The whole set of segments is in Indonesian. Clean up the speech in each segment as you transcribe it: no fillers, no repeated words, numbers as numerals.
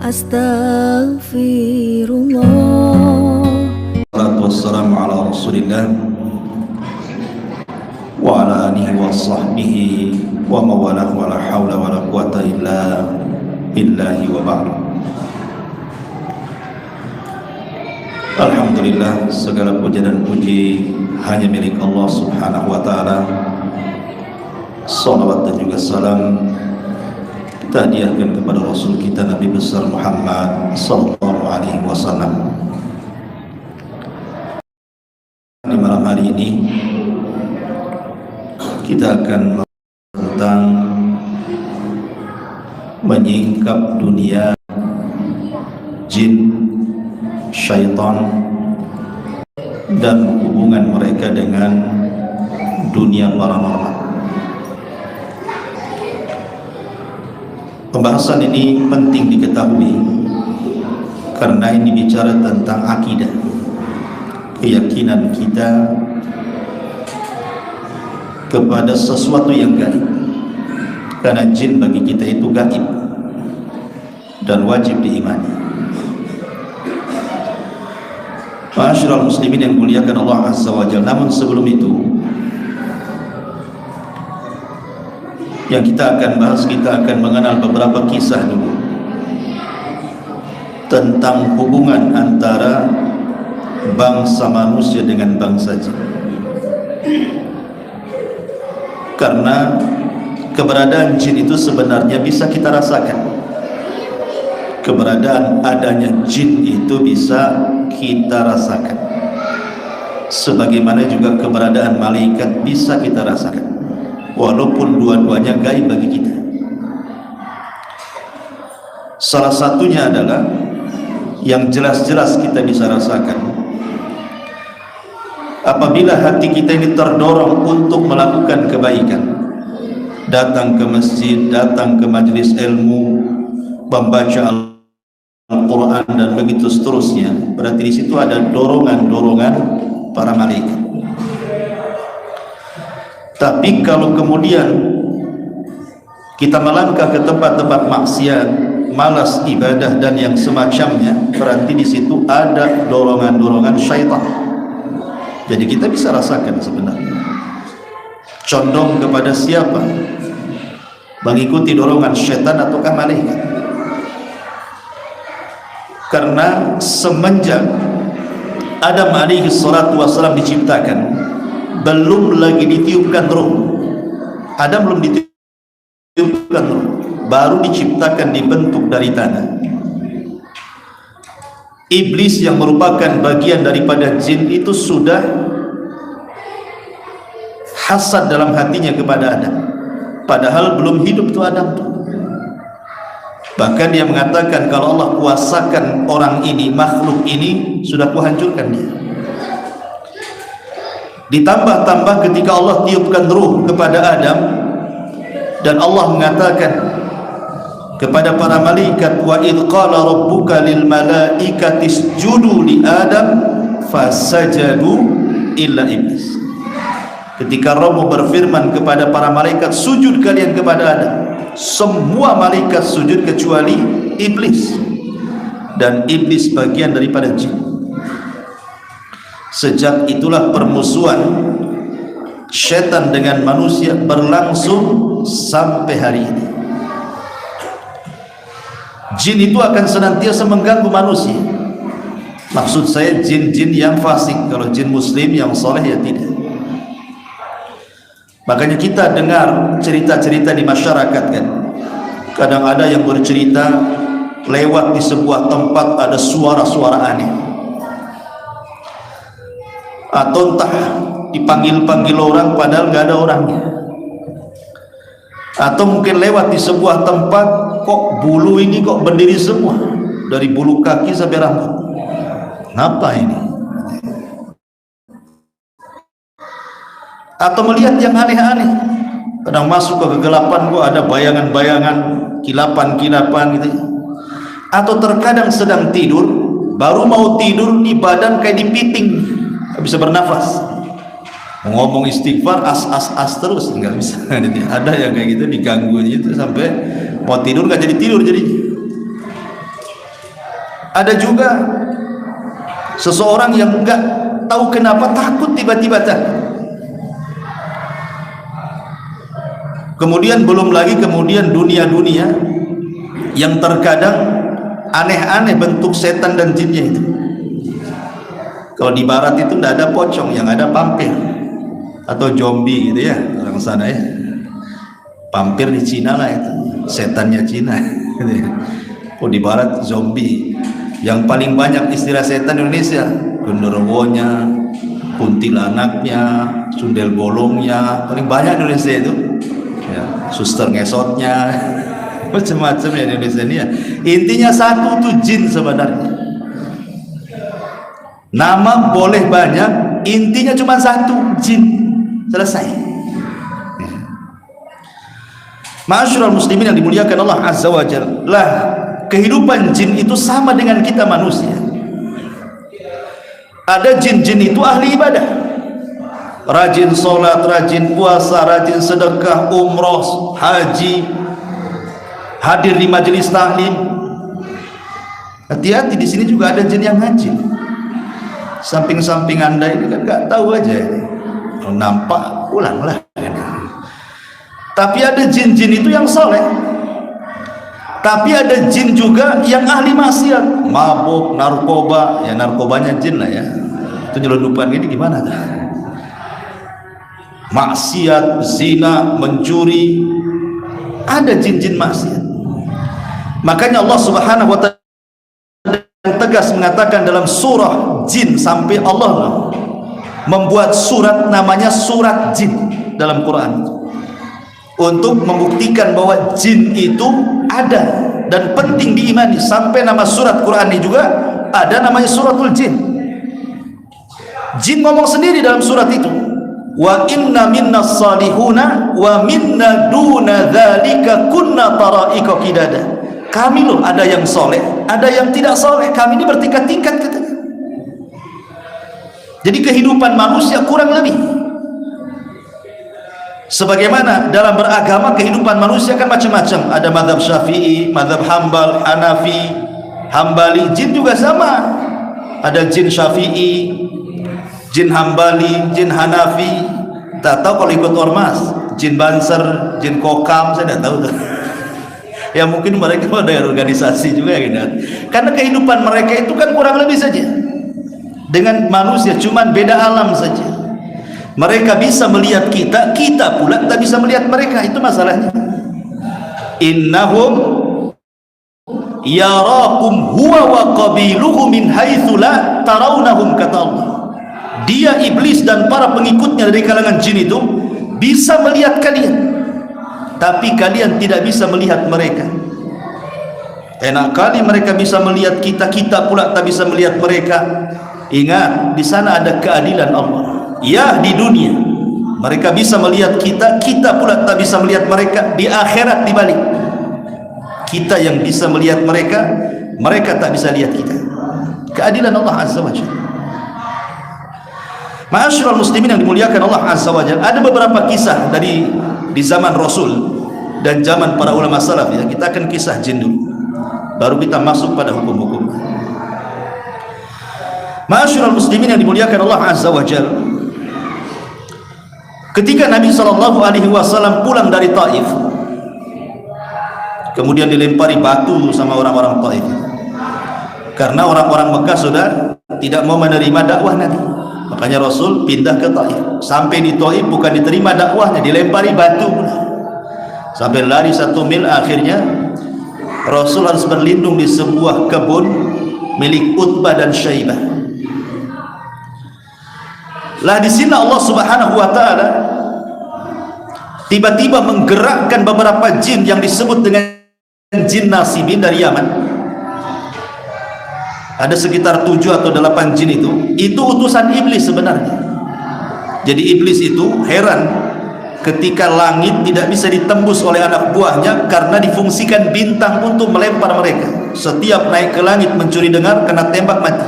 Astaghfirullah. Wassalamu ala rasulillah wa ala alihi wa sahbihi wa mawalah wa la hawla wa la quwata illa billahi wa ba'd. Alhamdulillah, segala puja dan puji hanya milik Allah subhanahu wa ta'ala. Salawat dan juga salam kita hadiahkan kepada Rasul kita Nabi besar Muhammad sallallahu alaihi wasallam. Di malam hari ini kita akan tentang menyingkap dunia jin, syaitan, dan hubungan mereka dengan dunia paranormal. Pembahasan ini penting diketahui karena ini bicara tentang akidah, keyakinan kita kepada sesuatu yang gaib. Karena jin bagi kita itu gaib dan wajib diimani. Ma'asyiral muslimin yang muliakan Allah Azza wa Jalla. Namun sebelum itu, yang kita akan bahas, kita akan mengenal beberapa kisah dulu tentang hubungan antara bangsa manusia dengan bangsa jin. Karena keberadaan jin itu sebenarnya bisa kita rasakan. Keberadaan adanya jin itu bisa kita rasakan, sebagaimana juga keberadaan malaikat bisa kita rasakan, walaupun dua-duanya gaib bagi kita. Salah satunya adalah yang jelas-jelas kita bisa rasakan apabila hati kita ini terdorong untuk melakukan kebaikan, datang ke masjid, datang ke majelis ilmu, membaca Al-Quran dan begitu seterusnya. Berarti di situ ada dorongan-dorongan para malaikat. Tapi kalau kemudian kita melangkah ke tempat-tempat maksiat, malas ibadah dan yang semacamnya, berarti di situ ada dorongan-dorongan syaitan. Jadi kita bisa rasakan sebenarnya condong kepada siapa, mengikuti dorongan syaitan ataukah malaikat. Karena semenjak Adam alaihi salatu wassalam diciptakan, belum lagi ditiupkan roh. Adam belum ditiupkan roh, baru diciptakan, dibentuk dari tanah. Iblis yang merupakan bagian daripada jin itu sudah hasad dalam hatinya kepada Adam, padahal belum hidup tuh Adam tuh. Bahkan dia mengatakan, kalau Allah kuasakan orang ini, makhluk ini, sudah kuhancurkan dia. Ditambah-tambah ketika Allah tiupkan ruh kepada Adam, dan Allah mengatakan kepada para malaikat, wa idh qala rabbuka lil malaikati isjudu li Adam fasajadu illa iblis. Ketika Rabb berfirman kepada para malaikat, sujud kalian kepada Adam, semua malaikat sujud kecuali iblis, dan iblis bagian daripada jin. Sejak itulah permusuhan syaitan dengan manusia berlangsung sampai hari ini. Jin itu akan senantiasa mengganggu manusia. Maksud saya jin-jin yang fasik. Kalau jin muslim yang soleh ya tidak. Makanya kita dengar cerita-cerita di masyarakat kan, kadang ada yang bercerita lewat di sebuah tempat ada suara-suara aneh, atau entah dipanggil-panggil orang padahal nggak ada orangnya, atau mungkin lewat di sebuah tempat kok bulu ini kok berdiri semua, dari bulu kaki sampai rambut. Kenapa ini? Atau melihat yang aneh-aneh, kadang masuk ke kegelapan kok ada bayangan-bayangan, kilapan-kilapan gitu. Atau terkadang sedang tidur, baru mau tidur nih badan kayak dipiting, nggak bisa bernafas. Mau ngomong istighfar as terus nggak bisa. Ada yang kayak gitu, diganggu gitu sampai mau tidur nggak jadi tidur. Jadi Ada juga seseorang yang enggak tahu kenapa takut tiba-tiba takut. Kemudian belum lagi dunia-dunia yang terkadang aneh-aneh bentuk setan dan jinnya itu. Kalau di barat itu tidak ada pocong, yang ada vampir atau zombie gitu ya, orang sana ya. Vampir di Cina lah itu, setannya Cina. Oh di barat zombie. Yang paling banyak istilah setan Indonesia, genderuwonya, kuntilanaknya, sundel bolongnya, paling banyak Indonesia itu. Ya, suster ngesotnya, macam-macam ya Indonesia ini ya. Intinya satu tuh jin sebenarnya. Nama boleh banyak, intinya cuma satu, jin. Selesai. Ma'asyiral muslimin yang dimuliakan Allah Azza wa Jalla, lah kehidupan jin itu sama dengan kita manusia. Ada jin-jin itu ahli ibadah, rajin sholat, rajin puasa, rajin sedekah, umroh, haji, hadir di majelis taklim. Hati-hati, di sini juga ada jin yang haji. Samping-samping anda ini kan nggak tahu aja ini. Kalau nampak pulanglah. Tapi ada jin-jin itu yang soleh. Tapi ada jin juga yang ahli maksiat, mabuk, narkoba. Ya narkobanya jin lah ya. Itu nyelundupan gini gimana? Maksiat, zina, mencuri. Ada jin-jin maksiat. Makanya Allah Subhanahu wa ta'ala tegas mengatakan dalam surah jin, sampai Allah membuat surat namanya surat jin dalam Quran untuk membuktikan bahwa jin itu ada dan penting diimani. Sampai nama surat Quran ini juga ada namanya suratul jin. Jin ngomong sendiri dalam surat itu, wa inna minna salihuna wa minna duna dzalika kunna taraika qidada. Kami loh ada yang soleh, ada yang tidak soleh. Kami ini bertingkat-tingkat katanya. Jadi kehidupan manusia kurang lebih sebagaimana dalam beragama, kehidupan manusia kan macam-macam. Ada mazhab Syafi'i, mazhab Hambal, Hanafi, Hambali. Jin juga sama. Ada jin Syafi'i, jin Hambali, jin Hanafi. Tak tahu kalau ikut ormas, jin Banser, jin Kokam, saya tidak tahu tuh. Ya mungkin mereka ada organisasi juga gitu. Karena kehidupan mereka itu kan kurang lebih saja dengan manusia, cuman beda alam saja. Mereka bisa melihat kita, kita pula tak bisa melihat mereka. Itu masalahnya. Innahum yarakum huwa wa qabiluhu min haitsu la tarawnahum, kata Allah. Dia iblis dan para pengikutnya dari kalangan jin itu bisa melihat kalian, tapi kalian tidak bisa melihat mereka. Enak kali mereka bisa melihat kita, kita pula tak bisa melihat mereka. Ingat, di sana ada keadilan Allah. Ya, di dunia mereka bisa melihat kita, kita pula tak bisa melihat mereka. Di akhirat dibalik, kita yang bisa melihat mereka, mereka tak bisa lihat kita. Keadilan Allah Azza wa Jalla. Ma'asyiral muslimin yang dimuliakan Allah Azza wa Jalla, ada beberapa kisah dari di zaman Rasul dan zaman para ulama salaf ya. Kita akan kisah jin dulu, baru kita masuk pada hukum-hukum. Ma'asyiral muslimin yang dimuliakan Allah Azza wa Jalla, ketika Nabi SAW pulang dari Taif, kemudian dilempari batu sama orang-orang Taif, karena orang-orang Mekah sudah tidak mau menerima dakwah Nabi. Makanya Rasul pindah ke Taif. Sampai di Taif bukan diterima dakwahnya, dilempari batu sampai lari 1 mil. Akhirnya Rasul harus berlindung di sebuah kebun milik Utbah dan Syaibah. Lah di sini Allah Subhanahu wa taala tiba-tiba menggerakkan beberapa jin yang disebut dengan jin nasibin dari Yaman. Ada sekitar 7 atau 8 jin itu utusan iblis sebenarnya. Jadi iblis itu heran ketika langit tidak bisa ditembus oleh anak buahnya karena difungsikan bintang untuk melempar mereka. Setiap naik ke langit mencuri dengar, kena tembak mati.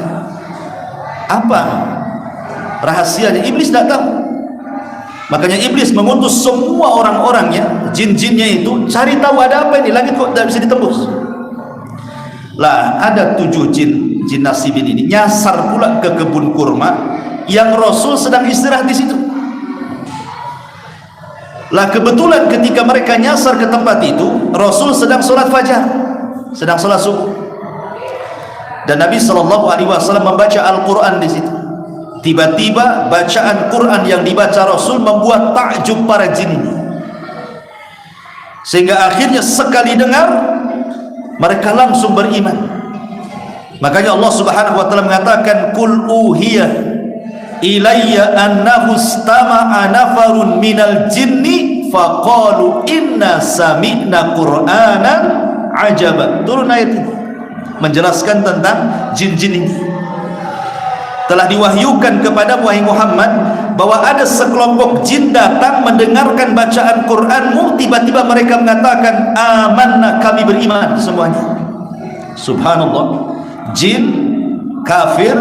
Apa rahasianya? Iblis tidak tahu. Makanya iblis mengutus semua orang-orangnya, jin-jinnya itu, cari tahu ada apa ini, langit kok tidak bisa ditembus. Lah ada 7 jin nasibin ini nyasar pula ke kebun kurma yang Rasul sedang istirahat di situ. Lah kebetulan ketika mereka nyasar ke tempat itu, Rasul sedang sholat fajar, sedang sholat subuh, dan Nabi SAW membaca Al-Quran di situ. Tiba-tiba bacaan Quran yang dibaca Rasul membuat takjub para jin ini, sehingga akhirnya sekali dengar mereka langsung beriman. Makanya Allah Subhanahu wa taala mengatakan, "Qul uhiya ilayya annahu istama'a nafarun minal jinni faqalu inna sami'na qur'anan ajaba." Turun ayat ini menjelaskan tentang jin-jin ini. Telah diwahyukan kepada wahai Muhammad bahwa ada sekelompok jin datang mendengarkan bacaan Qur'anmu, tiba-tiba mereka mengatakan amanna, kami beriman semuanya. Subhanallah, jin kafir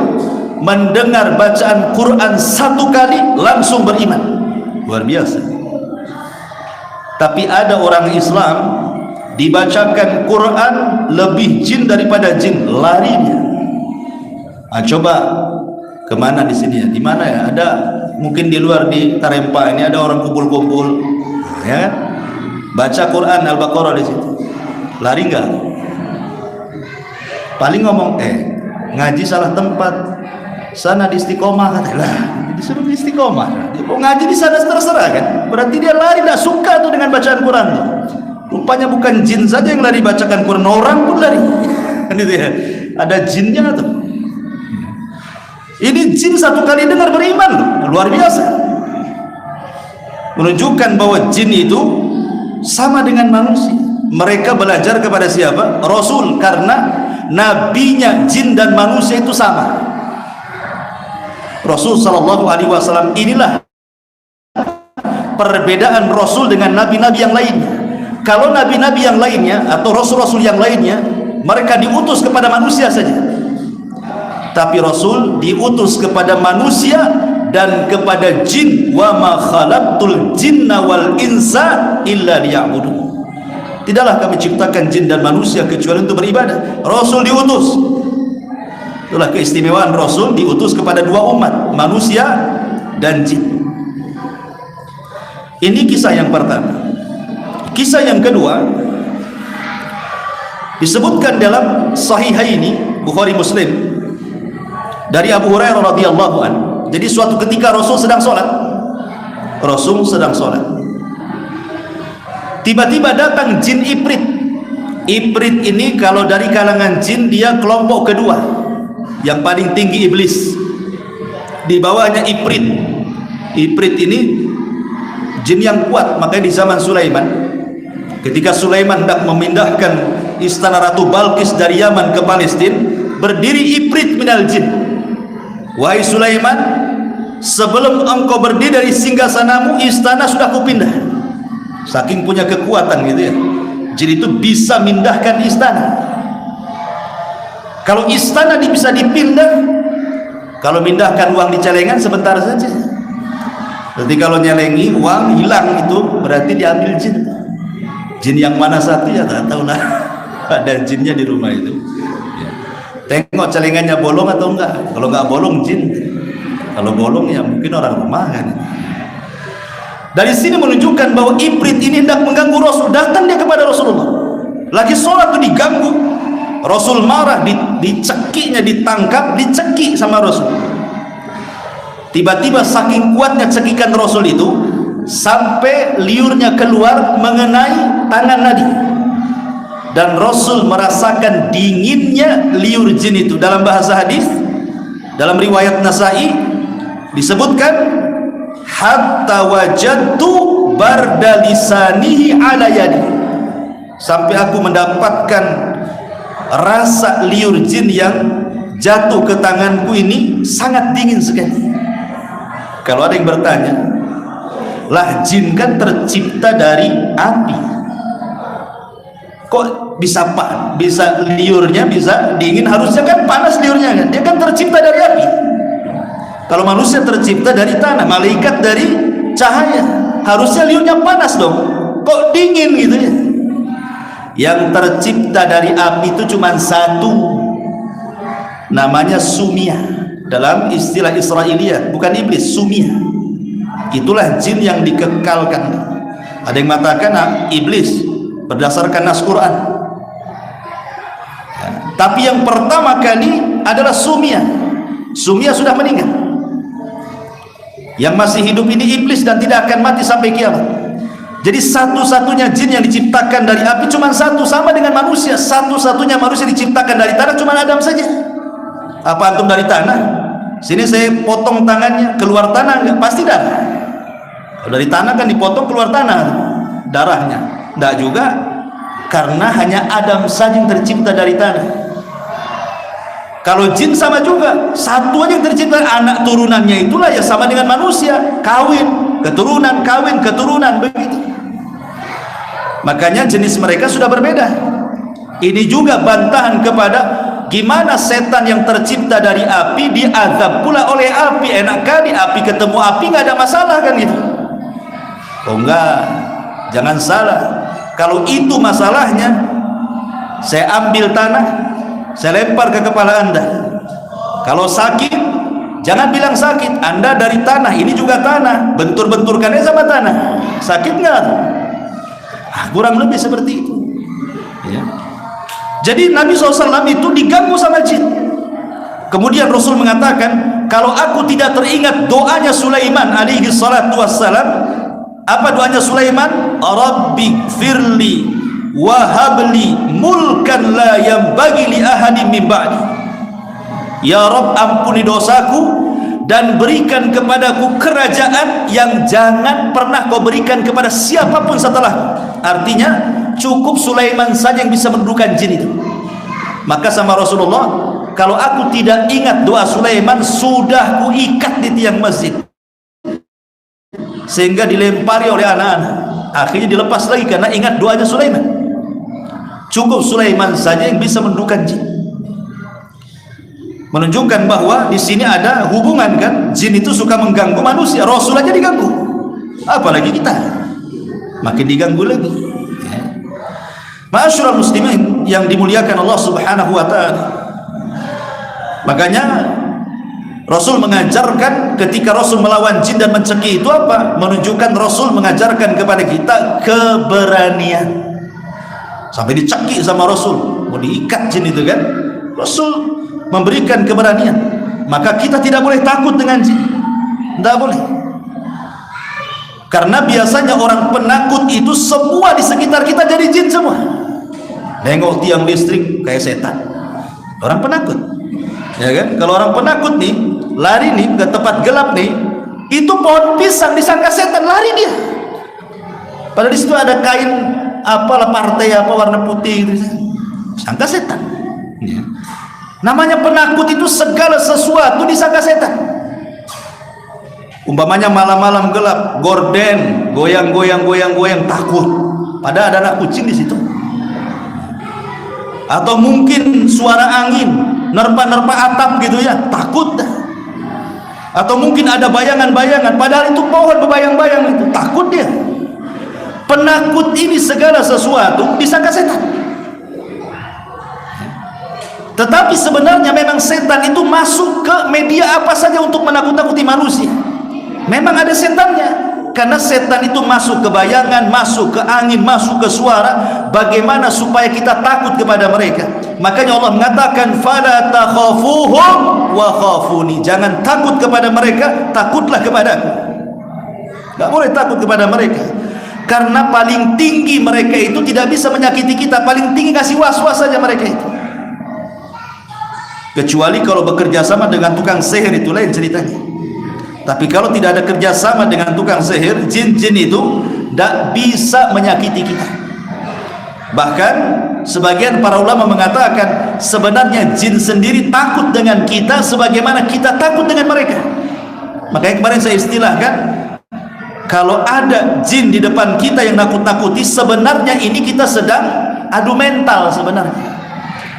mendengar bacaan Quran satu kali langsung beriman, luar biasa. Tapi ada orang Islam dibacakan Quran lebih jin daripada jin, lari dia. Coba kemana di sini ya? Di mana ya? Ada mungkin di luar di Tarempa ini ada orang kumpul-kumpul, ya kan? Baca Quran Al-Baqarah di situ, lari enggak? Paling ngomong ngaji salah tempat, sana di Istiqomah, katalah disuruh di Istiqomah, dia mau ngaji di sana terserah kan? Berarti dia lari, tidak suka tuh dengan bacaan Quran tuh. Rupanya bukan jin saja yang lari bacakan Quran, orang pun lari. Ada jinnya tuh. Ini jin satu kali dengar beriman, luar biasa. Menunjukkan bahwa jin itu sama dengan manusia. Mereka belajar kepada siapa? Rasul, karena nabinya jin dan manusia itu sama. Rasul sallallahu alaihi wasallam, inilah perbedaan Rasul dengan nabi-nabi yang lainnya. Kalau nabi-nabi yang lainnya atau rasul-rasul yang lainnya, mereka diutus kepada manusia saja. Tapi Rasul diutus kepada manusia dan kepada jin. Wa ma khalaqtul jinna wal insa illa liya'budun. Tidaklah kami ciptakan jin dan manusia kecuali untuk beribadah. Rasul diutus. Itulah keistimewaan Rasul, diutus kepada dua umat, manusia dan jin. Ini kisah yang pertama. Kisah yang kedua disebutkan dalam Sahihaini Bukhari Muslim dari Abu Hurairah radhiyallahu an. Jadi suatu ketika Rasul sedang sholat, tiba-tiba datang jin Ifrit. Ifrit ini kalau dari kalangan jin dia kelompok kedua, yang paling tinggi iblis. Di bawahnya Ifrit. Ifrit ini jin yang kuat. Makanya di zaman Sulaiman, ketika Sulaiman hendak memindahkan istana Ratu Balqis dari Yaman ke Palestina, berdiri Ifrit minal jin. Wahai Sulaiman, sebelum engkau berdiri dari singgasanamu, istana sudah kupindah. Saking punya kekuatan gitu ya, jin itu bisa mindahkan istana. Kalau istana bisa dipindah, kalau mindahkan uang di celengan sebentar saja. Berarti kalau nyelengi uang hilang, itu berarti diambil jin. Jin yang mana satu ya tak tahu lah. Ada jinnya di rumah itu. Tengok celengannya bolong atau enggak. Kalau enggak bolong jin, kalau bolong ya mungkin orang rumah kan. Dari sini menunjukkan bahwa Ifrit ini hendak mengganggu Rasul. Datang dia kepada Rasulullah, lagi sholat tuh diganggu. Rasul marah, dicekiknya, ditangkap, dicekik sama Rasul. Tiba-tiba saking kuatnya cekikan Rasul itu sampai liurnya keluar mengenai tangan Nabi, dan Rasul merasakan dinginnya liur jin itu. Dalam bahasa hadis, dalam riwayat Nasai disebutkan hatta wajadtu barda lisanihi ala yadi, sampai aku mendapatkan rasa liur jin yang jatuh ke tanganku ini sangat dingin sekali. Kalau ada yang bertanya, lah jin kan tercipta dari api, kok bisa liurnya bisa dingin? Harusnya kan panas liurnya kan, dia kan tercipta dari api. Kalau manusia tercipta dari tanah, malaikat dari cahaya, harusnya liurnya panas dong, kok dingin gitu ya? Yang tercipta dari api itu cuma satu, namanya Sumia. Dalam istilah Israiliyat, bukan iblis, Sumia. Itulah jin yang dikekalkan. Ada yang mengatakan iblis berdasarkan nas Quran. Tapi yang pertama kali adalah Sumia. Sumia sudah meninggal. Yang masih hidup ini iblis dan tidak akan mati sampai kiamat. Jadi satu-satunya jin yang diciptakan dari api cuma satu, sama dengan manusia. Satu-satunya manusia diciptakan dari tanah cuma Adam saja. Apa antum dari tanah? Sini saya potong tangannya, keluar tanah enggak? Pasti darah. Kalau dari tanah kan dipotong keluar tanah darahnya. Enggak juga, karena hanya Adam saja yang tercipta dari tanah. Kalau jin sama juga, satu aja yang tercipta, anak turunannya itulah ya sama dengan manusia, kawin, keturunan, begitu. Makanya jenis mereka sudah berbeda. Ini juga bantahan kepada gimana setan yang tercipta dari api diazab pula oleh api. Enak kali api ketemu api nggak ada masalah kan gitu. Oh enggak, jangan salah. Kalau itu masalahnya, saya ambil tanah, saya lempar ke kepala Anda. Kalau sakit, jangan bilang sakit. Anda dari tanah, ini juga tanah, bentur-benturkannya sama tanah. Sakit nggak? Kurang lebih seperti itu. Ya. Jadi Nabi SAW itu diganggu sama jin. Kemudian Rasul mengatakan, kalau aku tidak teringat doanya Sulaiman alaihi salatu wassalam. Apa doanya Sulaiman? Rabbi firli wahabli mulkan la yanbaghi li ahadin min ba'di. Ya Rabb, ampuni dosaku dan berikan kepadaku kerajaan yang jangan pernah kau berikan kepada siapapun setelah. Artinya cukup Sulaiman saja yang bisa mendudukan jin itu. Maka sama Rasulullah, kalau aku tidak ingat doa Sulaiman, sudah kuikat di tiang masjid sehingga dilempari oleh anak-anak. Akhirnya dilepas lagi karena ingat doanya Sulaiman. Cukup Sulaiman saja yang bisa mendudukan jin. Menunjukkan bahwa di sini ada hubungan kan, jin itu suka mengganggu manusia. Rasul aja diganggu, apalagi kita, makin diganggu lagi. Ma'asyiral muslimin yang dimuliakan Allah Subhanahu wa taala. Makanya Rasul mengajarkan ketika Rasul melawan jin dan mencekik itu apa? Menunjukkan Rasul mengajarkan kepada kita keberanian. Sampai dicekik sama Rasul, mau diikat jin itu kan. Rasul memberikan keberanian. Maka kita tidak boleh takut dengan jin. Tidak boleh. Karena biasanya orang penakut itu semua di sekitar kita jadi jin semua. Nengok tiang listrik kayak setan. Orang penakut. Ya kan? Kalau orang penakut nih, lari nih ke tempat gelap nih, itu pohon pisang disangka setan, lari dia. Padahal di situ ada kain apalah partai apa warna putih gitu, sangka setan. Ya. Namanya penakut itu segala sesuatu disangka setan. Umpamanya malam-malam gelap, gorden, goyang, takut. Padahal ada anak kucing di situ. Atau mungkin suara angin, nerpa-nerpa atap gitu ya, takut dah. Atau mungkin ada bayangan-bayangan, padahal itu pohon berbayang-bayang itu, takut dia. Penakut ini segala sesuatu disangka setan. Tetapi sebenarnya memang setan itu masuk ke media apa saja untuk menakut-nakuti manusia. Memang ada setannya. Karena setan itu masuk ke bayangan, masuk ke angin, masuk ke suara. Bagaimana supaya kita takut kepada mereka? Makanya Allah mengatakan, fala takhafuhum wa khafuni. Jangan takut kepada mereka, takutlah kepadaku. Gak boleh takut kepada mereka. Karena paling tinggi mereka itu tidak bisa menyakiti kita. Paling tinggi kasih was-was saja mereka itu. Kecuali kalau bekerja sama dengan tukang sihir, itu lain ceritanya. Tapi kalau tidak ada kerjasama dengan tukang sihir, jin-jin itu tidak bisa menyakiti kita. Bahkan sebagian para ulama mengatakan sebenarnya jin sendiri takut dengan kita sebagaimana kita takut dengan mereka. Makanya kemarin saya istilahkan, kalau ada jin di depan kita yang nakut-nakuti, sebenarnya ini kita sedang adu mental sebenarnya.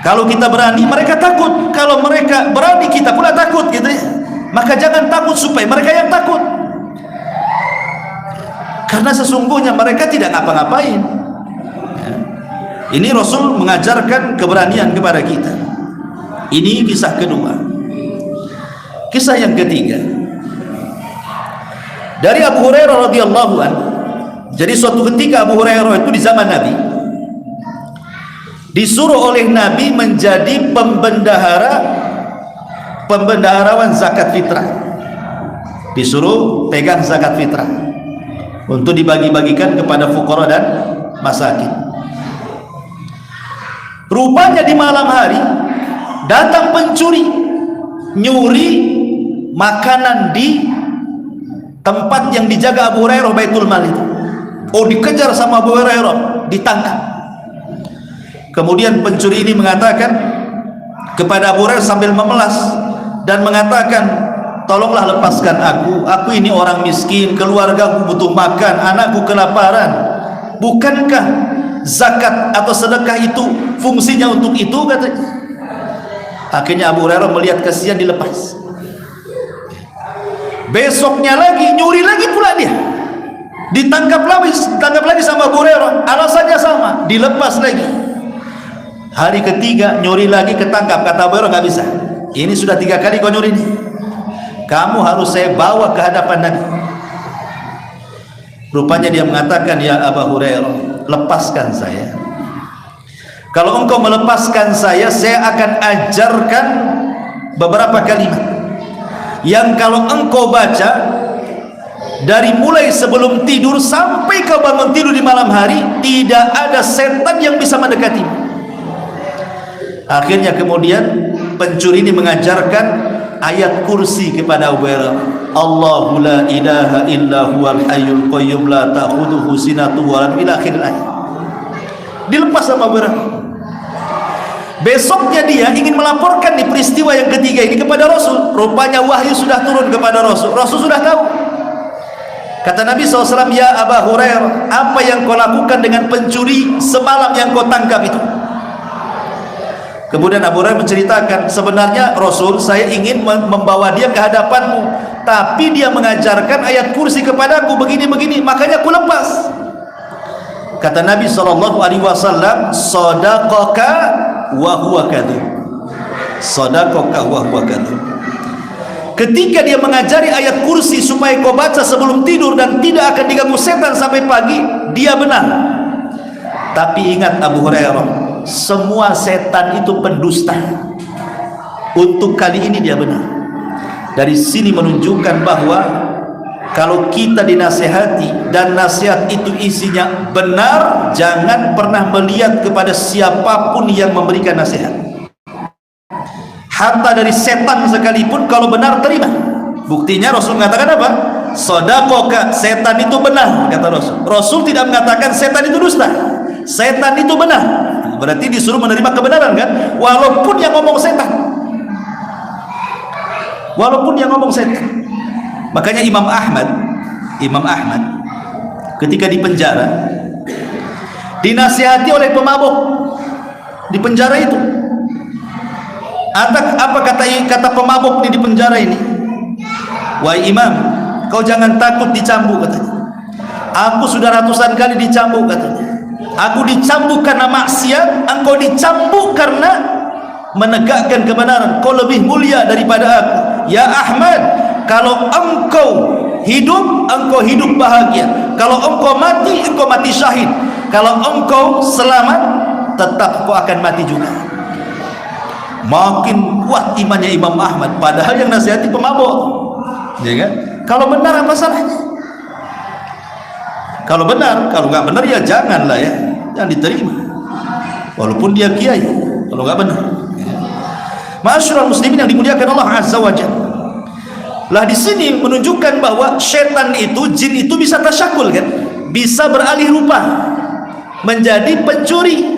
Kalau kita berani, mereka takut. Kalau mereka berani, kita pula takut gitu ya. Maka jangan takut supaya mereka yang takut. Karena sesungguhnya mereka tidak ngapa-ngapain. Ini Rasul mengajarkan keberanian kepada kita. Ini kisah kedua. Kisah yang ketiga dari Abu Hurairah radhiyallahu anhu. Jadi suatu ketika Abu Hurairah itu di zaman Nabi disuruh oleh Nabi menjadi pembendaharawan zakat fitrah. Disuruh pegang zakat fitrah untuk dibagi-bagikan kepada fuqara dan masakin. Rupanya di malam hari datang pencuri nyuri makanan di tempat yang dijaga Abu Hurairah, Baitul Mal itu. Oh, dikejar sama Abu Hurairah, ditangkap. Kemudian pencuri ini mengatakan kepada Abu Hurairah sambil memelas dan mengatakan, tolonglah lepaskan aku ini orang miskin, keluargaku butuh makan, anakku kelaparan. Bukankah zakat atau sedekah itu fungsinya untuk itu, katanya. Akhirnya Abu Hurairah melihat kasihan, dilepas. Besoknya lagi nyuri lagi pula dia, ditangkap lagi sama Abu Hurairah, alasannya sama, dilepas lagi. Hari ketiga nyuri lagi, ketangkap. Kata Abu Hurairah, nggak bisa, ini sudah 3 kali kau nyuri nih, kamu harus saya bawa ke hadapan Nabi. Rupanya dia mengatakan, ya Abu Hurairah, lepaskan saya. Kalau engkau melepaskan saya akan ajarkan beberapa kalimat yang kalau engkau baca dari mulai sebelum tidur sampai kau bangun tidur di malam hari, tidak ada setan yang bisa mendekati. Akhirnya kemudian pencuri ini mengajarkan ayat kursi kepada Abu Hurairah. Allahu la ilaha illa huwal hayyul qayyum la ta'khudhuhu sinatun wa la nawm, ila akhir ayat. Dilepas sama Abu Hurairah. Besoknya dia ingin melaporkan di peristiwa yang ketiga ini kepada Rasul. Rupanya wahyu sudah turun kepada Rasul. Rasul sudah tahu. Kata Nabi SAW, ya Abu Hurairah, apa yang kau lakukan dengan pencuri semalam yang kau tangkap itu? Kemudian Abu Hurairah menceritakan, sebenarnya Rasul, saya ingin membawa dia ke hadapanmu, tapi dia mengajarkan ayat kursi kepadaku begini-begini, makanya aku lepas. Kata Nabi SAW, sadaqaka wa huwa kadzib. Sadaqaka wa huwa kadzib. Ketika dia mengajari ayat kursi supaya kau baca sebelum tidur dan tidak akan diganggu setan sampai pagi, dia benar. Tapi ingat Abu Hurairah, semua setan itu pendusta. Untuk kali ini dia benar. Dari sini menunjukkan bahwa kalau kita dinasehati dan nasihat itu isinya benar, jangan pernah melihat kepada siapapun yang memberikan nasihat. Hatta dari setan sekalipun, kalau benar terima. Buktinya Rasul mengatakan apa? Shadaqaka, setan itu benar, kata Rasul. Rasul tidak mengatakan setan itu dusta, setan itu benar. Berarti disuruh menerima kebenaran, kan? Walaupun yang ngomong setan, walaupun yang ngomong setan. Makanya Imam Ahmad ketika di penjara dinasihati oleh pemabuk di penjara itu. Apa kata pemabuk di penjara ini? Wahai Imam, kau jangan takut dicambuk, katanya. Aku sudah ratusan kali dicambuk, katanya. Aku dicambuk karena maksiat, engkau dicambuk karena menegakkan kebenaran. Kau lebih mulia daripada aku. Ya Ahmad, kalau engkau hidup bahagia. Kalau engkau mati syahid. Kalau engkau selamat, tetap kau akan mati juga. Makin kuat imannya Imam Ahmad, padahal yang nasihati pemabuk, ya kan? Kalau benar apa salahnya? Kalau benar, kalau nggak benar ya janganlah ya, jangan diterima. Walaupun dia kiai, kalau nggak benar. Ma'asyiral muslimin yang dimuliakan Allah Azza wa Jalla. Lah di sini menunjukkan bahwa setan itu, jin itu bisa tasyakul, kan? Bisa beralih rupa menjadi pencuri.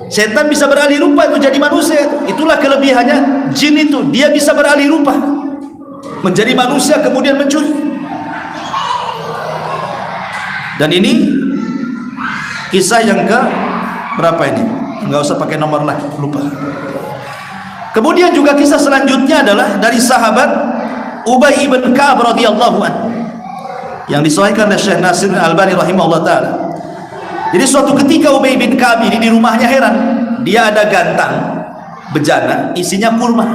Setan bisa beralih rupa itu jadi manusia. Itulah kelebihannya jin itu, dia bisa beralih rupa menjadi manusia kemudian mencuri. Dan ini kisah yang ke berapa ini? Enggak usah pakai nomor lagi, lupa. Kemudian juga kisah selanjutnya adalah dari sahabat Ubay ibn Ka'ab radhiyallahu anhu yang disahihkan oleh Syekh Nasir Al-Albani rahimahullah taala. Jadi suatu ketika Ubay bin Ka'ab ini di rumahnya heran, dia ada gantang bejana isinya kurma.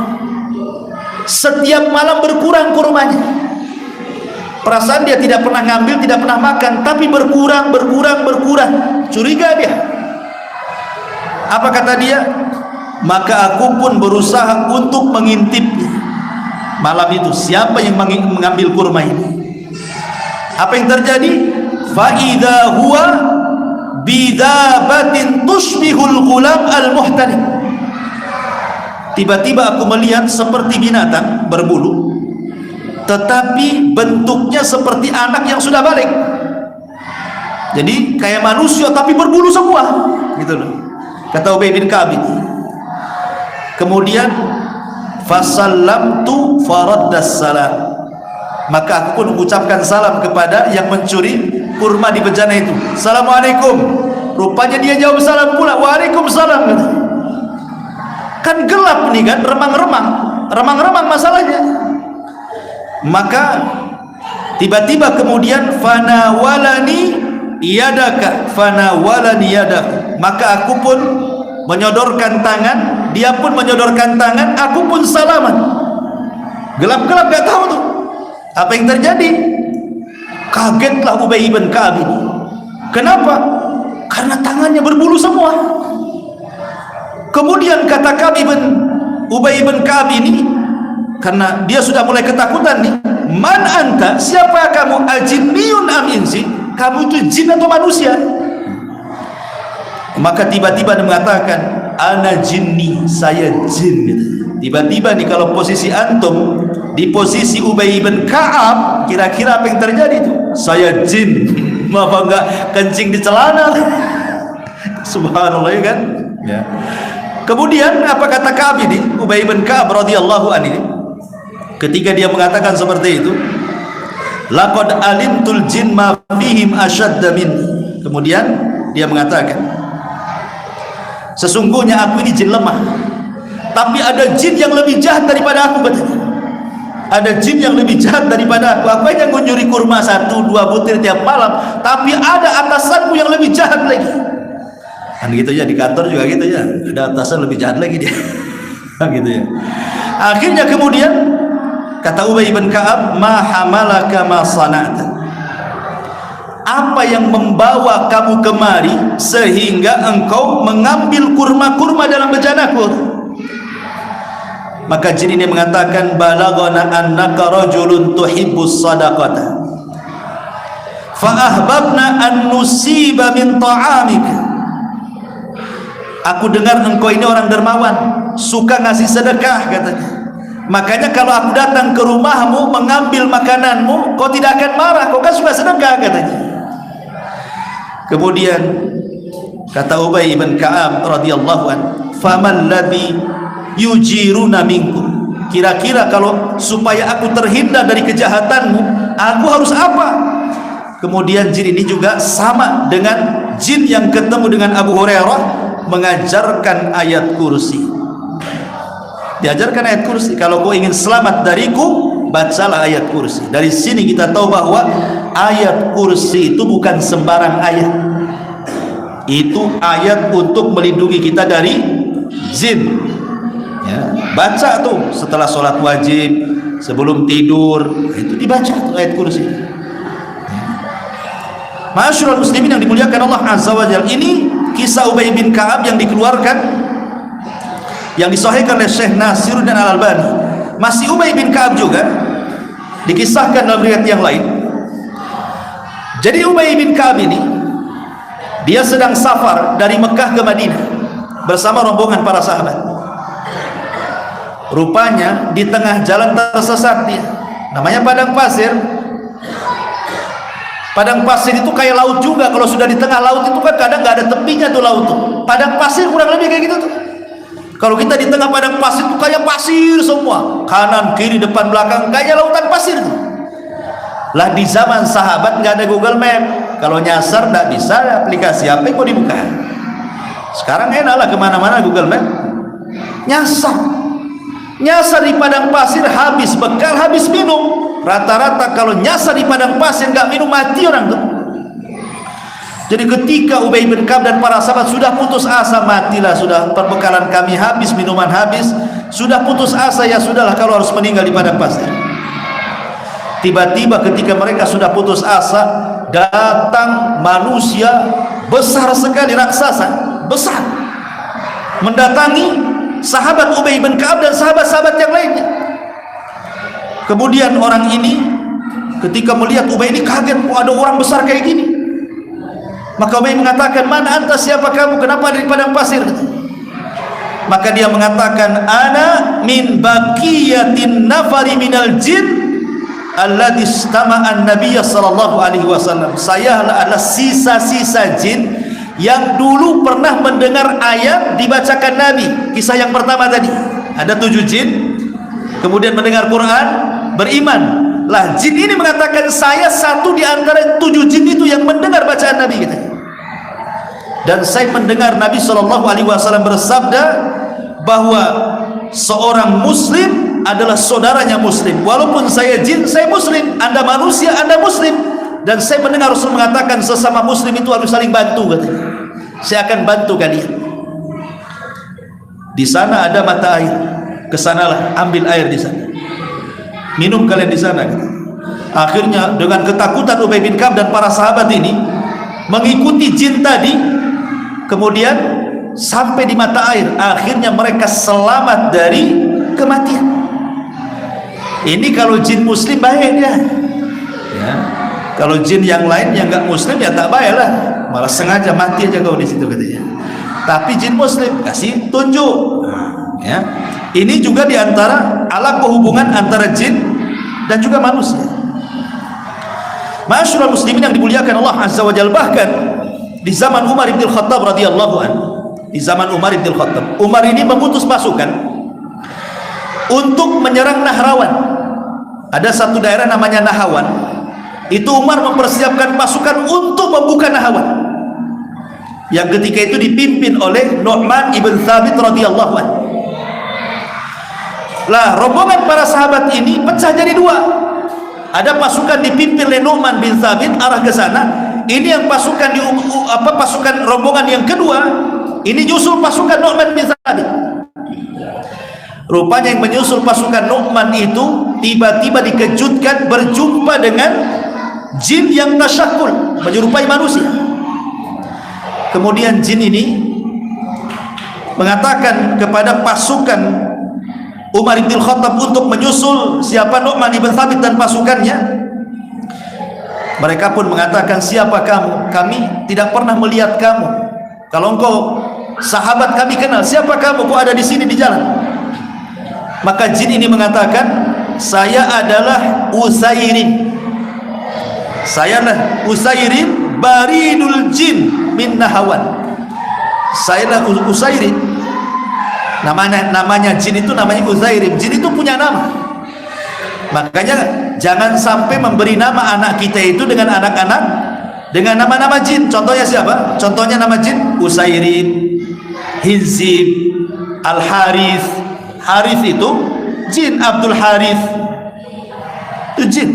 Setiap malam berkurang kurmanya. Perasaan dia tidak pernah ngambil, tidak pernah makan, tapi berkurang. Curiga dia. Apa kata dia? Maka aku pun berusaha untuk mengintipnya. Malam itu siapa yang mengambil kurma ini? Apa yang terjadi? Fa idza huwa bidabatin tushbihul ghulam al-muhtalim. Tiba-tiba aku melihat seperti binatang berbulu, tetapi bentuknya seperti anak yang sudah balik. Jadi kayak manusia tapi berbulu semua, gitu loh. Kata Ubay bin Ka'ab. Kemudian fasallamtu faraddas salam. Maka aku pun mengucapkan salam kepada yang mencuri kurma di bejana itu. Assalamualaikum. Rupanya dia jawab salam pula. Waalaikumsalam. Kan gelap nih kan, remang-remang masalahnya. Maka tiba-tiba kemudian fanawalani yadaka. Maka aku pun menyodorkan tangan, dia pun menyodorkan tangan, aku pun salaman. Gelap-gelap gak tahu tuh apa yang terjadi. Kagetlah Ubay bin Ka'ab ini. Kenapa? Karena tangannya berbulu semua. Kemudian kata Ubay bin Ka'ab ini, karena dia sudah mulai ketakutan nih, man anta, siapa kamu? Ajinniyun am insi? Kamu itu jin atau manusia? Maka tiba-tiba dia mengatakan, ana jinni, saya jin. Tiba-tiba nih kalau posisi antum di posisi Ubay bin Ka'ab, kira-kira apa yang terjadi itu? Saya jin. Apa enggak kencing di celana? Subhanallah, ya kan? Ya. Kemudian apa kata Ka'ab ini? Ubay bin Ka'ab radhiyallahu anhu, ketika dia mengatakan seperti itu, laqad alimtul jin ma fihim ashadda minni. Kemudian dia mengatakan, sesungguhnya aku ini jin lemah, tapi ada jin yang lebih jahat daripada aku. Ada jin yang lebih jahat daripada aku. Aku hanya mencuri kurma 1-2 butir tiap malam, tapi ada atasanku yang lebih jahat lagi. Kan gitu ya, di kantor juga gitu ya, ada atasan lebih jahat lagi dia. Gitu ya. Akhirnya kemudian kata Ubay bin Ka'ab, ma hamalaka ma sana'ta. Apa yang membawa kamu kemari sehingga engkau mengambil kurma-kurma dalam bejanaku? Maka jin ini mengatakan, balagana annaka rajulun tuhibbus sadaqata fa ahbabna an nusiba min ta'amika. Aku dengar engkau ini orang dermawan, suka ngasih sedekah katanya. Makanya kalau aku datang ke rumahmu mengambil makananmu, kau tidak akan marah, kau kan suka sedekah katanya. Kemudian kata Ubay bin Ka'ab radhiyallahu anhu, faman ladzi yujiruna minkum. Kira-kira kalau supaya aku terhindar dari kejahatanmu, aku harus apa? Kemudian jin ini juga sama dengan jin yang ketemu dengan Abu Hurairah, mengajarkan ayat kursi. Diajarkan ayat kursi. Kalau kau ingin selamat dariku, bacalah ayat kursi. Dari sini kita tahu bahwa ayat kursi itu bukan sembarang ayat. Itu ayat untuk melindungi kita dari jin. Ya, baca tuh setelah sholat wajib, sebelum tidur, itu dibaca tuh ayat kursi. Ma'asyiral muslimin yang dimuliakan Allah Azza wa Jalla, ini kisah Ubay bin Ka'ab yang dikeluarkan, yang disahihkan oleh Syekh Nasiruddin Al-Albani. Masih Ubay bin Ka'ab juga dikisahkan dalam riwayat yang lain. Jadi Ubay bin Ka'ab ini, dia sedang safar dari Mekah ke Madinah bersama rombongan para sahabat. Rupanya di tengah jalan tersesat dia. Namanya padang pasir. Padang pasir itu kayak laut juga. Kalau sudah di tengah laut itu kan kadang nggak ada tepinya tuh laut tuh. Padang pasir kurang lebih kayak gitu tuh. Kalau kita di tengah padang pasir itu kayak pasir semua, kanan kiri depan belakang kayak lautan pasir tuh. Lah di zaman sahabat nggak ada Google Map. Kalau nyasar nggak bisa, aplikasi apa yang mau dibuka. Sekarang enak lah kemana-mana Google Map. Nyasar di padang pasir, habis bekal, habis minum. Rata-rata kalau nyasar di padang pasir nggak minum, mati orang tuh. Jadi ketika Ubay bin Ka'ab dan para sahabat sudah putus asa, matilah, sudah perbekalan kami habis, minuman habis, sudah putus asa, ya sudahlah kalau harus meninggal di padang pasir. Tiba-tiba ketika mereka sudah putus asa, datang manusia besar sekali, raksasa besar, mendatangi sahabat Ubay bin Ka'ab dan sahabat-sahabat yang lainnya. Kemudian orang ini ketika melihat Ubay ini kaget, oh, ada orang besar kayak gini. Maka Ubay mengatakan, "Man anta, siapa kamu? Kenapa ada di padang pasir?" Maka dia mengatakan, "Ana min baqiyatin nafari minal jin alladhi istama'an nabiyya sallallahu alaihi wasallam." Saya adalah sisa-sisa jin yang dulu pernah mendengar ayat dibacakan Nabi. Kisah yang pertama tadi, ada 7 jin kemudian mendengar Quran, beriman. Lah jin ini mengatakan, saya satu di antara 7 jin itu yang mendengar bacaan Nabi kita. Dan saya mendengar Nabi SAW bersabda bahwa seorang muslim adalah saudaranya muslim. Walaupun saya jin, saya muslim. Anda manusia, Anda muslim. Dan saya mendengar Rasul mengatakan sesama muslim itu harus saling bantu, katanya. Saya akan bantu kalian. Di sana ada mata air, kesanalah, ambil air di sana, minum kalian di sana. Akhirnya dengan ketakutan Ubay bin Ka'ab dan para sahabat ini mengikuti jin tadi, kemudian sampai di mata air. Akhirnya mereka selamat dari kematian. Ini kalau jin muslim baik dia, ya. Kalau jin yang lain yang nggak muslim ya tak baik lah, malah sengaja mati aja kau di situ, katanya. Tapi jin muslim kasih tunjuk, ya. Ini juga diantara alat hubungan antara jin dan juga manusia. Ma'asyiral muslimin yang dimuliakan Allah Azza wa Jalla, bahkan di zaman Umar bin Khattab radhiyallahu anhu, di zaman Umar bin Khattab, Umar ini mengutus pasukan untuk menyerang Nahrawan. Ada satu daerah namanya Nahawan. Itu Umar mempersiapkan pasukan untuk membuka Nahawan, yang ketika itu dipimpin oleh Nu'man ibn Thabit radhiyallahu anhu. Lah rombongan para sahabat ini pecah jadi 2. Ada pasukan dipimpin oleh Nu'man bin Thabit arah ke sana. Ini yang pasukan pasukan rombongan yang kedua ini nyusul pasukan Nu'man bin Thabit. Rupanya yang menyusul pasukan Nu'man itu tiba-tiba dikejutkan berjumpa dengan jin yang tasyakul, menyerupai manusia. Kemudian jin ini mengatakan kepada pasukan Umar bin Khattab untuk menyusul siapa Nu'man bin Thabit dan pasukannya. Mereka pun mengatakan, "Siapa kamu? Kami tidak pernah melihat kamu. Kalau engkau sahabat kami kenal, siapa kamu? Kok ada di sini di jalan?" Maka jin ini mengatakan, "Saya adalah Usairin. Saya adalah Usairin baridul jin min Nahawan." Saya adalah Usairin. Namanya jin itu namanya Usairin. Jin itu punya nama. Makanya jangan sampai memberi nama anak kita itu dengan anak-anak dengan nama-nama jin. Contohnya siapa? Contohnya nama jin Usairin, Hizib, Al-Harith. Harith itu jin, Abdul Harith itu jin.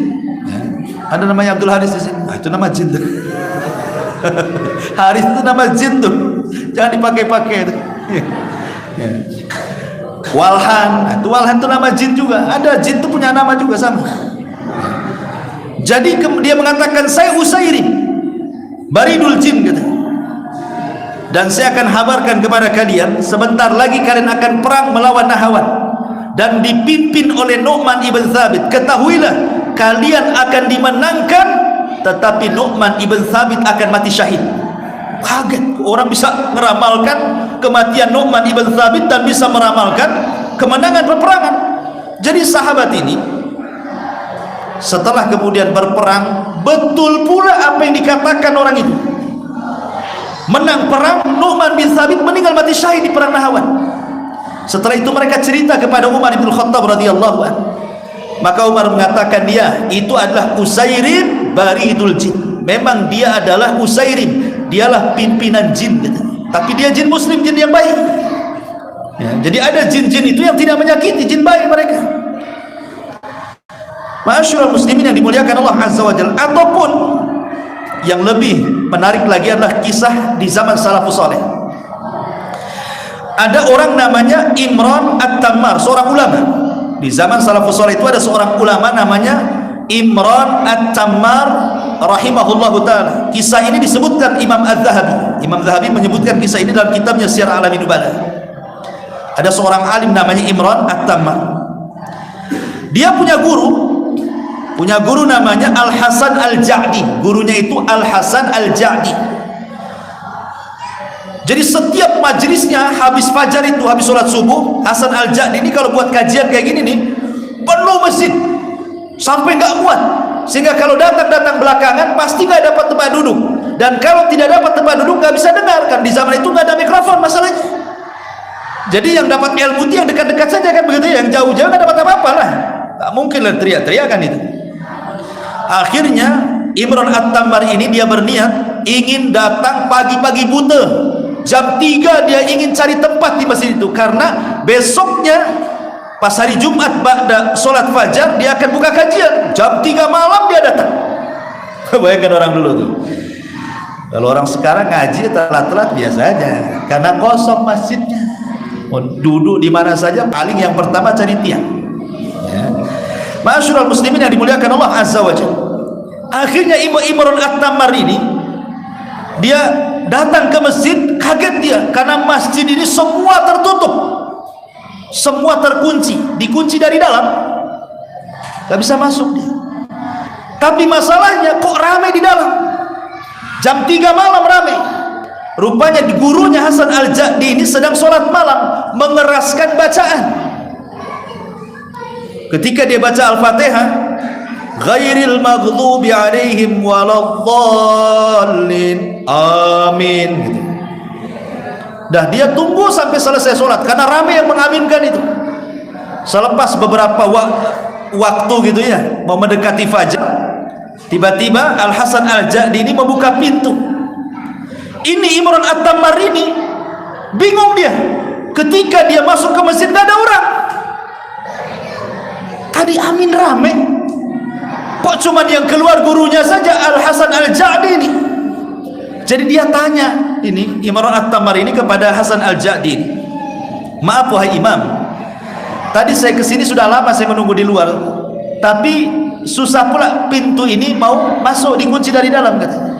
Ada namanya Abdul Harith di sini. Itu nama jin tuh. Harith itu nama jin tuh. Jangan dipakai-pakai tuh. Walhan, itu Walhan itu nama jin juga. Ada jin itu punya nama juga sama. Jadi dia mengatakan, "Saya Usairin baridul jin," katanya. "Dan saya akan habarkan kepada kalian, sebentar lagi kalian akan perang melawan Nahawan dan dipimpin oleh Nu'man ibn Thabit. Ketahuilah kalian akan dimenangkan, tetapi Nu'man ibn Thabit akan mati syahid." Kaget, orang bisa meramalkan kematian Nu'man ibn Thabit dan bisa meramalkan kemenangan peperangan. Jadi sahabat ini setelah kemudian berperang, betul pula apa yang dikatakan orang itu. Menang perang, Nu'man bin Thabit meninggal mati syahid di perang Nahawan. Setelah itu mereka cerita kepada Umar bin Khattab radhiyallahu anhu. Maka Umar mengatakan, dia itu adalah Usairin baridul jin. Memang dia adalah Usairin, dialah pimpinan jin, tapi dia jin muslim, jin yang baik, ya. Jadi ada jin-jin itu yang tidak menyakiti, jin baik mereka. Ma'asyiral muslimin yang dimuliakan Allah Azza wa Jalla. Ataupun yang lebih menarik lagi adalah kisah di zaman salafus saleh. Ada orang namanya Imran At-Tammar, seorang ulama. Di zaman salafus saleh itu ada seorang ulama namanya Imran At-Tammar rahimahullahu ta'ala. Kisah ini disebutkan Imam Az-Zahabi. Imam Zahabi menyebutkan kisah ini dalam kitabnya Syiar Alamin Nubala. Ada seorang alim namanya Imran At-Tammar. Dia punya guru namanya Al-Hasan Al-Ja'di. Gurunya itu Al-Hasan Al-Ja'di. Jadi setiap majelisnya habis fajar itu, habis sholat subuh, Hasan Al-Ja'di ini kalau buat kajian kayak gini nih, penuh masjid sampai nggak muat. Sehingga kalau datang belakangan pasti nggak dapat tempat duduk. Dan kalau tidak dapat tempat duduk nggak bisa dengar, kan di zaman itu nggak ada mikrofon masalahnya. Jadi yang dapat ilmu itu yang dekat-dekat saja kan begitu, yang jauh-jauh nggak dapat apa-apa lah. Tak mungkin lah teriak-teriakan itu. Akhirnya Imran At-Tammar ini dia berniat ingin datang pagi-pagi buta, jam 3 dia ingin cari tempat di masjid itu, karena besoknya pas hari Jumat ba'da sholat fajar dia akan buka kajian, jam 3 malam dia datang. Bayangkan orang dulu tuh. Kalau orang sekarang ngaji telat-telat biasa aja, karena kosong masjidnya. Duduk di mana saja, paling yang pertama cari tiang. Ya. Ma'asyiral muslimin yang dimuliakan Allah Azza wa Jalla. Akhirnya Imran At-Tammar ini dia datang ke masjid, kaget dia karena masjid ini semua tertutup, semua terkunci, dikunci dari dalam, gak bisa masuk dia. Tapi masalahnya kok ramai di dalam, jam 3 malam ramai. Rupanya gurunya Hasan Al-Ja'di ini sedang sholat malam, mengeraskan bacaan. Ketika dia baca Al-Fatihah, ghairil maghdubi alaihim waladdallin, amin gitu. Dah dia tunggu sampai selesai sholat karena ramai yang mengaminkan itu. Selepas beberapa waktu gitu ya, mau mendekati fajar, tiba-tiba Al-Hasan Al-Ja'di ini membuka pintu. Ini Imran At-Tammar ini bingung dia. Ketika dia masuk ke masjid gak ada orang. Tadi amin rame, kok cuma yang keluar gurunya saja Al-Hasan Al-Ja'di ini. Jadi dia tanya ini Imran At-Tammar ini kepada Hasan Al-Ja'di, maaf wahai imam, tadi saya kesini sudah lama, saya menunggu di luar, tapi susah pula pintu ini mau masuk, dikunci dari dalam katanya.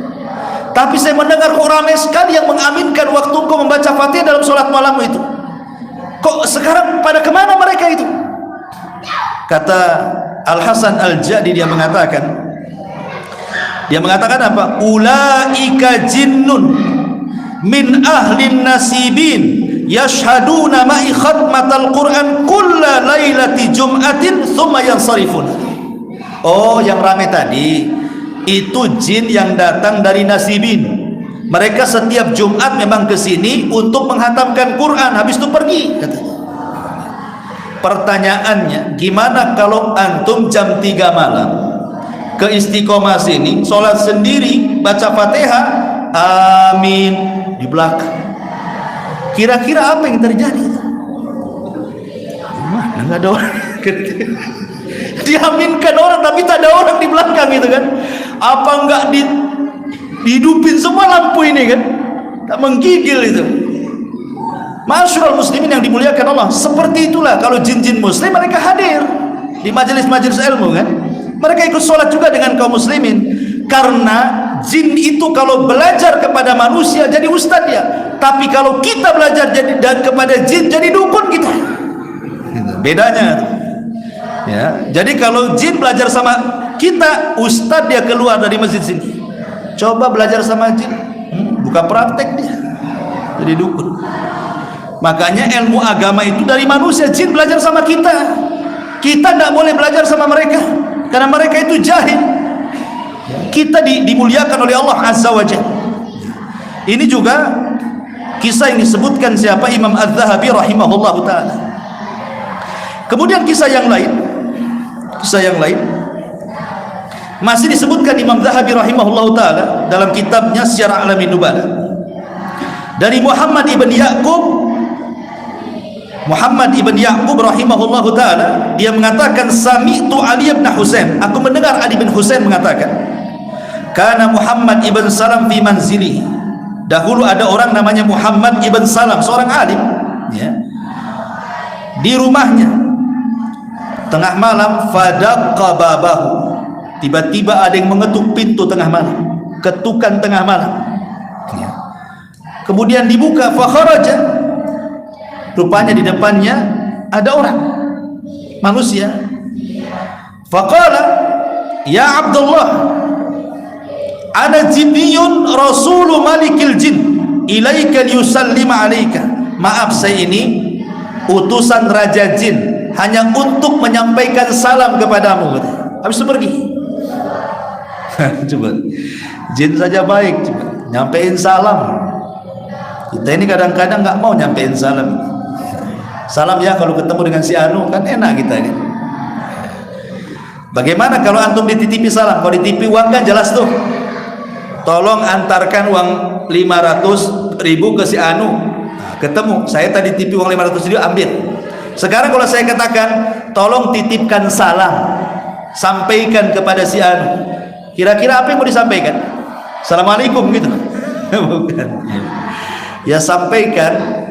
Tapi saya mendengar kok ramai sekali yang mengaminkan waktu engkau membaca Fatihah dalam sholat malammu itu. Kok sekarang pada kemana mereka itu? Kata Al-Hasan Al-Ja'di, dia mengatakan apa? Ulaika jinnun min ahlin nasibin yashhaduna ma'i khatmatal Qur'an kulla lailati jum'atin thumma yansarifun. Oh, yang ramai tadi itu jin yang datang dari nasibin. Mereka setiap Jumat memang ke sini untuk menghatamkan Quran, habis itu pergi katanya. Pertanyaannya, gimana kalau antum jam 3 malam ke Istiqomah sini, sholat sendiri, baca Fatihah, amin di belakang? Kira-kira apa yang terjadi? Mana nggak ada orang? Diaminkan orang tapi tak ada orang di belakang gitu kan? Apa nggak dihidupin semua lampu ini kan? Tak menggigil itu. Ma'asyiral muslimin yang dimuliakan Allah, seperti itulah kalau jin-jin muslim mereka hadir di majelis-majelis ilmu kan, mereka ikut sholat juga dengan kaum muslimin, karena jin itu kalau belajar kepada manusia jadi ustadz ya, tapi kalau kita belajar dan kepada jin jadi dukun kita, bedanya ya. Jadi kalau jin belajar sama kita, ustadz dia keluar dari masjid sini, coba belajar sama jin, buka praktek dia jadi dukun. Makanya ilmu agama itu dari manusia, jin belajar sama kita. Kita tidak boleh belajar sama mereka karena mereka itu jahil. Kita dimuliakan oleh Allah Azza wa Jalla. Ini juga kisah yang disebutkan siapa? Imam Az-Zahabi rahimahullahu ta'ala. Kemudian kisah yang lain masih disebutkan Imam Zahabi rahimahullahu ta'ala dalam kitabnya Syiar Alamin Nubala, dari Muhammad ibn Ya'qub rahimahullahu ta'ala. Dia mengatakan, sami'tu Ali bin Husain, aku mendengar Ali bin Husain mengatakan, Kana Muhammad ibn Salam fi manzili. Dahulu ada orang namanya Muhammad ibn Salam, seorang alim, ya, di rumahnya. Tengah malam, fadaqqa babahu. Tiba-tiba ada yang mengetuk pintu tengah malam, ketukan tengah malam. Ya. Kemudian dibuka, fa kharaja. Rupanya di depannya ada orang, manusia. Faqala, ya Abdullah, ana jinniyun rasulu malikil jin ilaika liyusallima alaika. Maaf, saya ini utusan raja jin, hanya untuk menyampaikan salam kepadamu. Habis itu pergi. Coba, jin saja baik, coba nyampein salam. Kita ini kadang-kadang nggak mau nyampein salam. Salam ya kalau ketemu dengan si Anu, kan enak kita ini. Bagaimana kalau antum dititipi salam? Kalau dititipi uang kan jelas tuh, tolong antarkan uang 500.000 ke si Anu. Nah, ketemu, saya tadi titipi uang 500.000, ambil. Sekarang kalau saya katakan, tolong titipkan salam, sampaikan kepada si Anu, kira-kira apa yang mau disampaikan? Assalamualaikum gitu? Bukan. Ya sampaikan,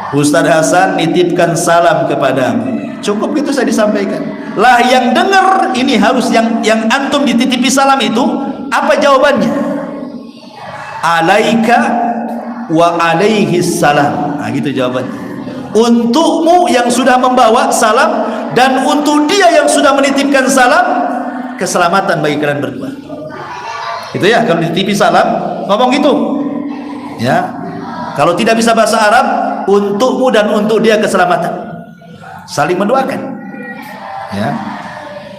Ustaz Hasan nitipkan salam kepadamu. Cukup itu saya disampaikan. Lah yang dengar ini harus yang antum dititipi salam itu apa jawabannya? Alaika wa alaihi salam. Nah gitu jawabannya. Untukmu yang sudah membawa salam dan untuk dia yang sudah menitipkan salam, keselamatan bagi kalian berdua. Itu ya, kalau dititipi salam ngomong gitu. Ya. Kalau tidak bisa bahasa Arab, untukmu dan untuk dia keselamatan. Saling mendoakan. Ya.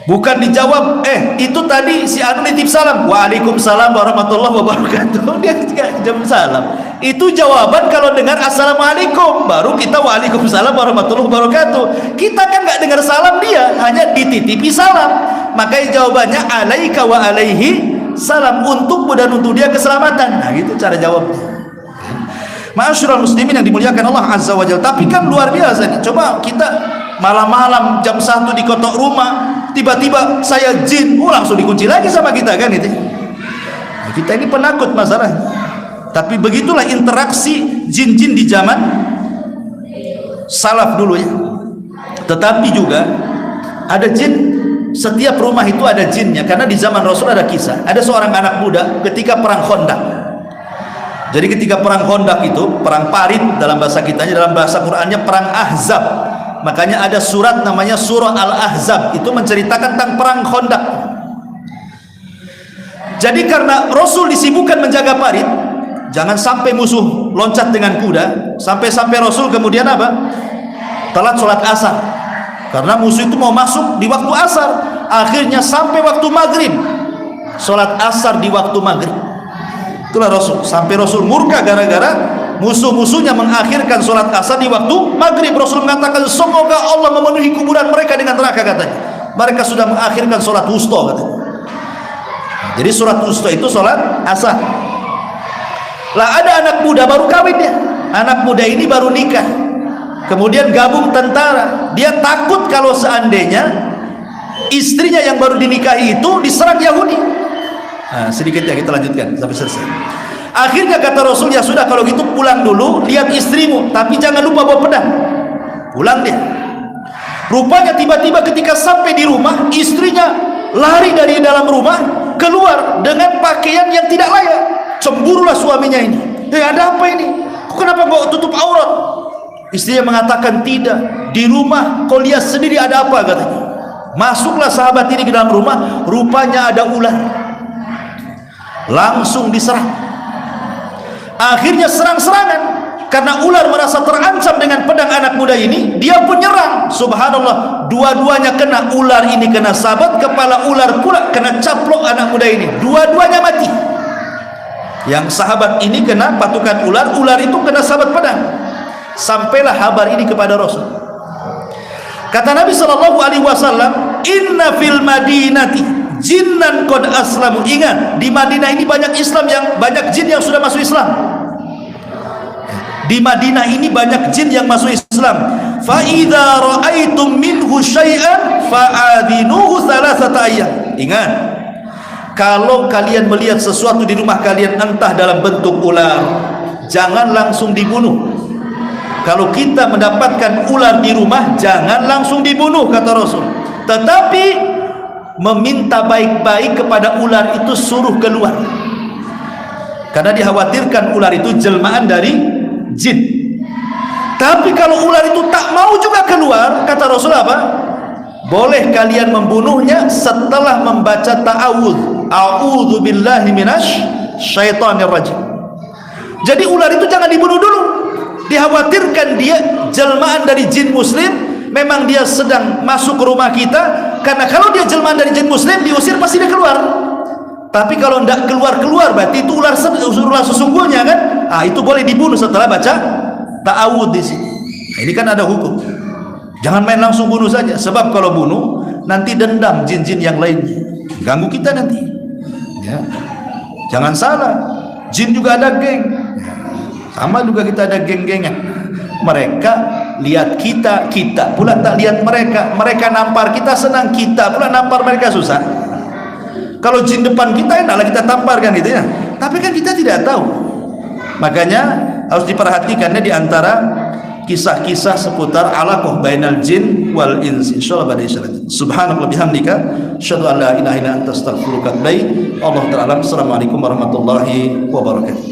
Bukan dijawab, itu tadi si Anu nitip salam, waalaikumsalam warahmatullahi wabarakatuh. Dia jawab salam. Itu jawaban kalau dengar assalamualaikum, baru kita waalaikumsalam warahmatullahi wabarakatuh. Kita kan nggak dengar salam dia, hanya dititipi salam. Makanya jawabannya alaika wa alaihi salam, untukmu dan untuk dia keselamatan. Nah, gitu cara jawabnya. Ma'asyiral muslimin yang dimuliakan Allah Azza wa Jalla. Tapi kan luar biasa nih. Coba kita malam-malam jam 1 dikotok rumah, tiba-tiba saya jin, langsung dikunci lagi sama kita kan itu. Nah, kita ini penakut masalah. Tapi begitulah interaksi jin-jin di zaman salaf dulu ya. Tetapi juga ada jin, setiap rumah itu ada jinnya, karena di zaman Rasul ada kisah. Ada seorang anak muda ketika perang Khandaq. Jadi ketika perang Khandaq itu, perang parit dalam bahasa kitanya, dalam bahasa Qur'annya perang Ahzab. Makanya ada surat namanya surah Al-Ahzab, itu menceritakan tentang perang Khandaq. Jadi karena Rasul disibukkan menjaga parit, jangan sampai musuh loncat dengan kuda, sampai-sampai Rasul kemudian apa? Telat sholat asar. Karena musuh itu mau masuk di waktu asar, akhirnya sampai waktu maghrib, sholat asar di waktu maghrib. Itulah Rasul, sampai Rasul murka gara-gara musuh-musuhnya mengakhirkan sholat asar di waktu maghrib. Rasul mengatakan, semoga Allah memenuhi kuburan mereka dengan neraka, katanya. Mereka sudah mengakhirkan sholat wusta, katanya. Jadi sholat wusta itu sholat asar. Lah ada anak muda baru kawin dia, anak muda ini baru nikah, kemudian gabung tentara. Dia takut kalau seandainya istrinya yang baru dinikahi itu diserang Yahudi. Nah, sedikit ya kita lanjutkan sampai selesai. Akhirnya kata Rasul, ya sudah kalau gitu pulang dulu, lihat istrimu, tapi jangan lupa bawa pedang. Pulang dia. Rupanya tiba-tiba ketika sampai di rumah, istrinya lari dari dalam rumah keluar dengan pakaian yang tidak layak. Cemburulah suaminya ini. Ada apa ini? Kenapa kau tutup aurat? Istrinya mengatakan, tidak, di rumah kau lihat sendiri ada apa, katanya. Masuklah sahabat ini ke dalam rumah, rupanya ada ular. Langsung diserang. Akhirnya serang-serangan, karena ular merasa terancam dengan pedang anak muda ini, dia pun nyerang. Subhanallah, dua-duanya kena. Ular ini kena sahabat, kepala ular pula kena caplok anak muda ini, dua-duanya mati. Yang sahabat ini kena patukan ular, ular itu kena sahabat pedang. Sampailah kabar ini kepada Rasul. Kata Nabi SAW, inna fil madinati jinnan qad aslamu. Ingat, di Madinah ini banyak jin yang sudah masuk Islam. Di Madinah ini banyak jin yang masuk Islam. Fa idza ra'aitum minhu syai'an fa'adhinuhu thalathata ayyam. Ingat, kalau kalian melihat sesuatu di rumah kalian entah dalam bentuk ular, jangan langsung dibunuh. Kalau kita mendapatkan ular di rumah, jangan langsung dibunuh, kata Rasul. Tetapi meminta baik-baik kepada ular itu, suruh keluar. Karena dikhawatirkan ular itu jelmaan dari jin. Tapi kalau ular itu tak mau juga keluar, kata Rasul apa? Boleh kalian membunuhnya setelah membaca ta'awudz. A'udzu billahi minasy syaithanir rajim. Jadi ular itu jangan dibunuh dulu. Dikhawatirkan dia jelmaan dari jin muslim, memang dia sedang masuk ke rumah kita, karena kalau dia jelmaan dari jin muslim, diusir pasti dia keluar. Tapi kalau tidak keluar-keluar, berarti itu ular sesungguhnya kan? Itu boleh dibunuh setelah baca ta'awudz di sini. Ini kan ada hukum. Jangan main langsung bunuh saja, sebab kalau bunuh nanti dendam jin-jin yang lain, ganggu kita nanti. Ya. Jangan salah, jin juga ada geng. Sama juga kita ada geng-gengan. Mereka lihat kita, kita pula tak lihat mereka. Mereka nampar kita senang, kita pula nampar mereka susah. Kalau jin depan kita enaklah kita tamparkan gitu ya. Tapi kan kita tidak tahu. Makanya harus diperhatikannya di antara kisah-kisah seputar alaqah bainal jin wal ins. Insyaallah pada isyarat. Subhanallah bihamdika asyhadu an la ilaha illa anta astaghfiruka wa atubu ilaik. Allahu ta'ala. Assalamualaikum warahmatullahi wabarakatuh.